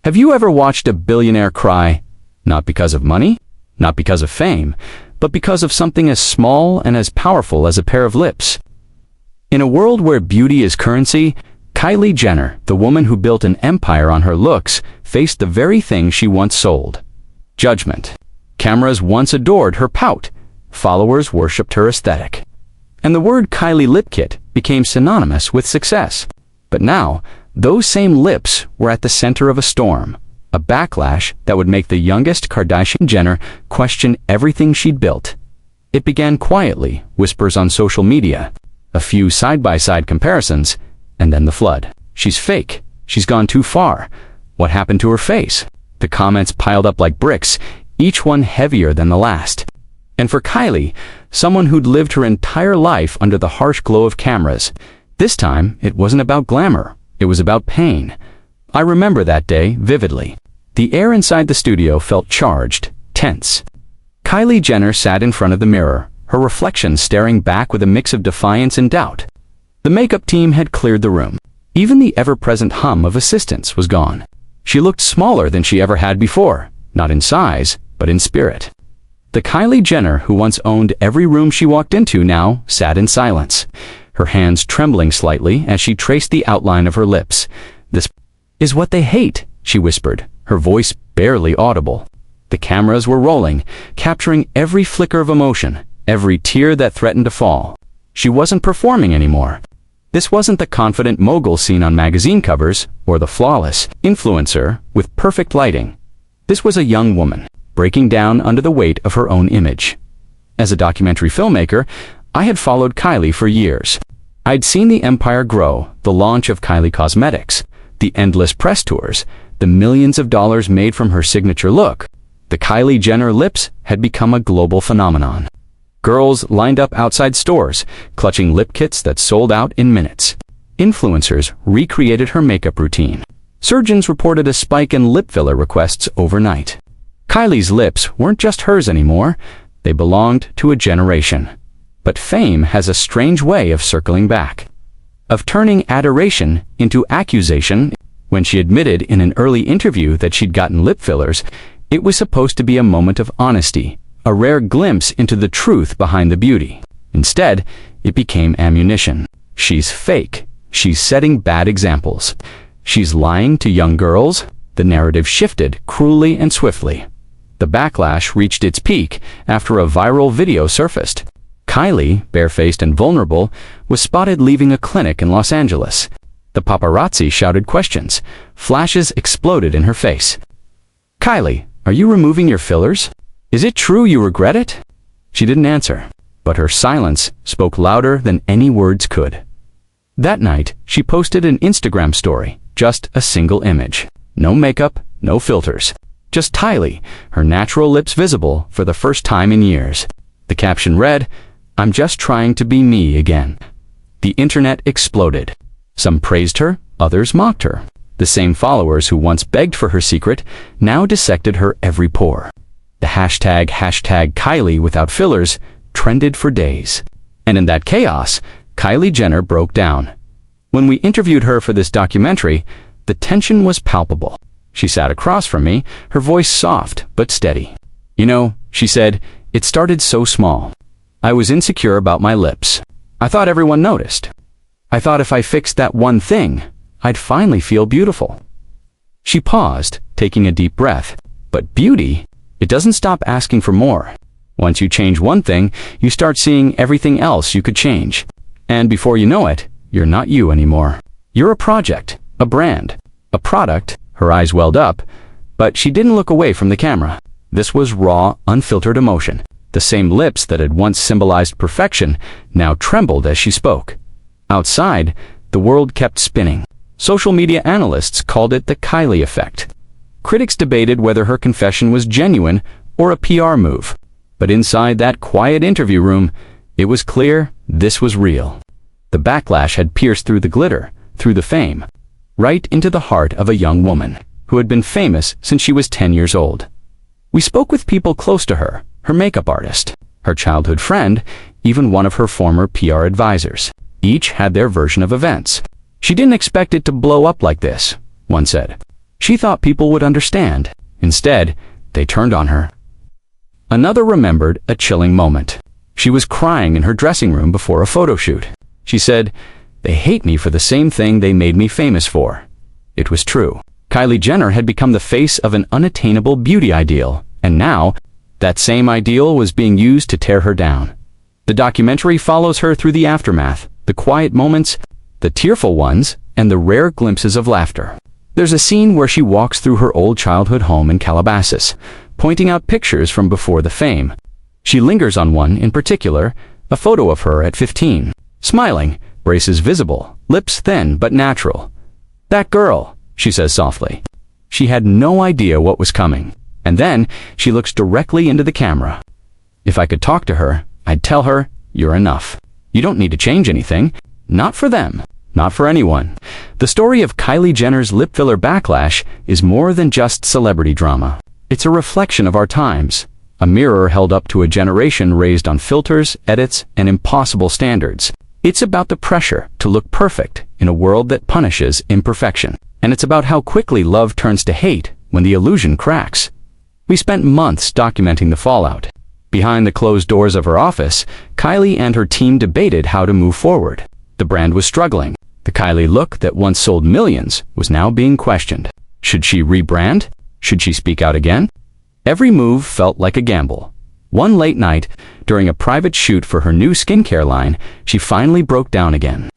Have you ever watched a billionaire cry? Not because of money, not because of fame, but because of something as small and as powerful as a pair of lips. In a world where beauty is currency, Kylie Jenner, the woman who built an empire on her looks, faced the very thing she once sold: judgment. Cameras once adored her pout. Followers worshipped her aesthetic. And the word Kylie lip kit became synonymous with success. But now, those same lips were at the center of a storm, a backlash that would make the youngest Kardashian Jenner question everything she'd built. It began quietly, whispers on social media, a few side-by-side comparisons, and then the flood. She's fake. She's gone too far. What happened to her face? The comments piled up like bricks, each one heavier than the last. And for Kylie, someone who'd lived her entire life under the harsh glow of cameras, this time it wasn't about glamour. It was about pain. I remember that day vividly. The air inside the studio felt charged, tense. Kylie Jenner sat in front of the mirror, her reflection staring back with a mix of defiance and doubt. The makeup team had cleared the room. Even the ever-present hum of assistants was gone. She looked smaller than she ever had before, not in size, but in spirit. The Kylie Jenner who once owned every room she walked into now sat in silence, her hands trembling slightly as she traced the outline of her lips. "This is what they hate," she whispered, her voice barely audible. The cameras were rolling, capturing every flicker of emotion, every tear that threatened to fall. She wasn't performing anymore. This wasn't the confident mogul seen on magazine covers or the flawless influencer with perfect lighting. This was a young woman, breaking down under the weight of her own image. As a documentary filmmaker, I had followed Kylie for years. I'd seen the empire grow, the launch of Kylie Cosmetics, the endless press tours, the millions of dollars made from her signature look. The Kylie Jenner lips had become a global phenomenon. Girls lined up outside stores, clutching lip kits that sold out in minutes. Influencers recreated her makeup routine. Surgeons reported a spike in lip filler requests overnight. Kylie's lips weren't just hers anymore. They belonged to a generation. But fame has a strange way of circling back, of turning adoration into accusation. When she admitted in an early interview that she'd gotten lip fillers, it was supposed to be a moment of honesty, a rare glimpse into the truth behind the beauty. Instead, it became ammunition. She's fake. She's setting bad examples. She's lying to young girls. The narrative shifted cruelly and swiftly. The backlash reached its peak after a viral video surfaced. Kylie, barefaced and vulnerable, was spotted leaving a clinic in Los Angeles. The paparazzi shouted questions. Flashes exploded in her face. "Kylie, are you removing your fillers? Is it true you regret it?" She didn't answer, but her silence spoke louder than any words could. That night, she posted an Instagram story, just a single image. No makeup, no filters. Just Kylie, her natural lips visible for the first time in years. The caption read, "I'm just trying to be me again." The internet exploded. Some praised her, others mocked her. The same followers who once begged for her secret now dissected her every pore. The hashtag Kylie without fillers trended for days. And in that chaos, Kylie Jenner broke down. When we interviewed her for this documentary, the tension was palpable. She sat across from me, her voice soft but steady. "You know," she said, "it started so small. I was insecure about my lips. I thought everyone noticed. I thought if I fixed that one thing, I'd finally feel beautiful." She paused, taking a deep breath. But beauty, it doesn't stop asking for more. Once you change one thing, you start seeing everything else you could change. And before you know it, you're not you anymore. You're a project, a brand, a product. Her eyes welled up, but she didn't look away from the camera. This was raw, unfiltered emotion. The same lips that had once symbolized perfection now trembled as she spoke. Outside, the world kept spinning. Social media analysts called it the Kylie effect. Critics debated whether her confession was genuine or a PR move. But inside that quiet interview room, it was clear this was real. The backlash had pierced through the glitter, through the fame, right into the heart of a young woman who had been famous since she was 10 years old. We spoke with people close to her, her makeup artist, her childhood friend, even one of her former PR advisors. Each had their version of events. "She didn't expect it to blow up like this," one said. She thought people would understand. Instead, they turned on her. Another remembered a chilling moment. She was crying in her dressing room before a photo shoot. She said, "They hate me for the same thing they made me famous for." It was true. Kylie Jenner had become the face of an unattainable beauty ideal, and now, that same ideal was being used to tear her down. The documentary follows her through the aftermath, the quiet moments, the tearful ones, and the rare glimpses of laughter. There's a scene where she walks through her old childhood home in Calabasas, pointing out pictures from before the fame. She lingers on one in particular, a photo of her at 15, smiling, braces visible, lips thin but natural. "That girl," she says softly. She had no idea what was coming. And then she looks directly into the camera. "If I could talk to her, I'd tell her, you're enough. You don't need to change anything. Not for them. Not for anyone." The story of Kylie Jenner's lip filler backlash is more than just celebrity drama. It's a reflection of our times, a mirror held up to a generation raised on filters, edits, and impossible standards. It's about the pressure to look perfect in a world that punishes imperfection. And it's about how quickly love turns to hate when the illusion cracks. We spent months documenting the fallout. Behind the closed doors of her office, Kylie and her team debated how to move forward. The brand was struggling. The Kylie look that once sold millions was now being questioned. Should she rebrand? Should she speak out again? Every move felt like a gamble. One late night, during a private shoot for her new skincare line, she finally broke down again.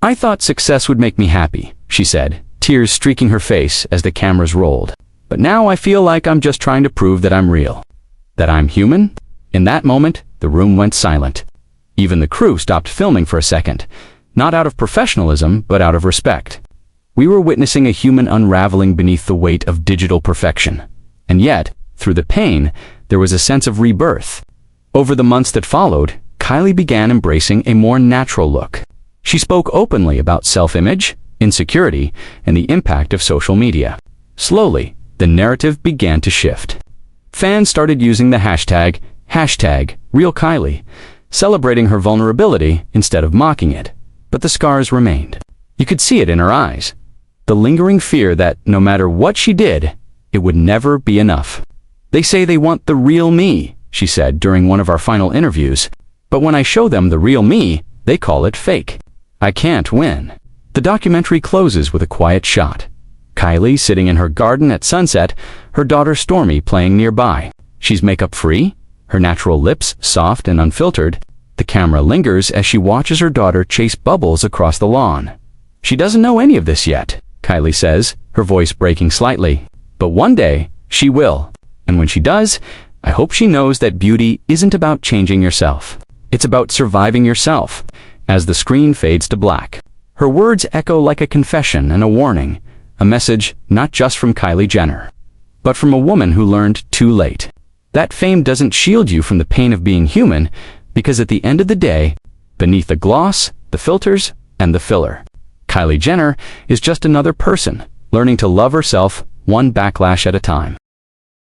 "I thought success would make me happy," she said, tears streaking her face as the cameras rolled. "But now I feel like I'm just trying to prove that I'm real. That I'm human." In that moment, the room went silent. Even the crew stopped filming for a second, not out of professionalism, but out of respect. We were witnessing a human unraveling beneath the weight of digital perfection. And yet, through the pain, there was a sense of rebirth. Over the months that followed, Kylie began embracing a more natural look. She spoke openly about self-image, insecurity, and the impact of social media. Slowly, the narrative began to shift. Fans started using the hashtag #RealKylie, celebrating her vulnerability instead of mocking it. But the scars remained. You could see it in her eyes. The lingering fear that no matter what she did, it would never be enough. "They say they want the real me," she said during one of our final interviews. "But when I show them the real me, they call it fake. I can't win." The documentary closes with a quiet shot. Kylie sitting in her garden at sunset, her daughter Stormy playing nearby. She's makeup-free, her natural lips soft and unfiltered. The camera lingers as she watches her daughter chase bubbles across the lawn. "She doesn't know any of this yet," Kylie says, her voice breaking slightly. "But one day, she will. And when she does, I hope she knows that beauty isn't about changing yourself. It's about surviving yourself." As the screen fades to black, her words echo like a confession and a warning, a message not just from Kylie Jenner, but from a woman who learned too late. That fame doesn't shield you from the pain of being human, because at the end of the day, beneath the gloss, the filters, and the filler, Kylie Jenner is just another person, learning to love herself one backlash at a time.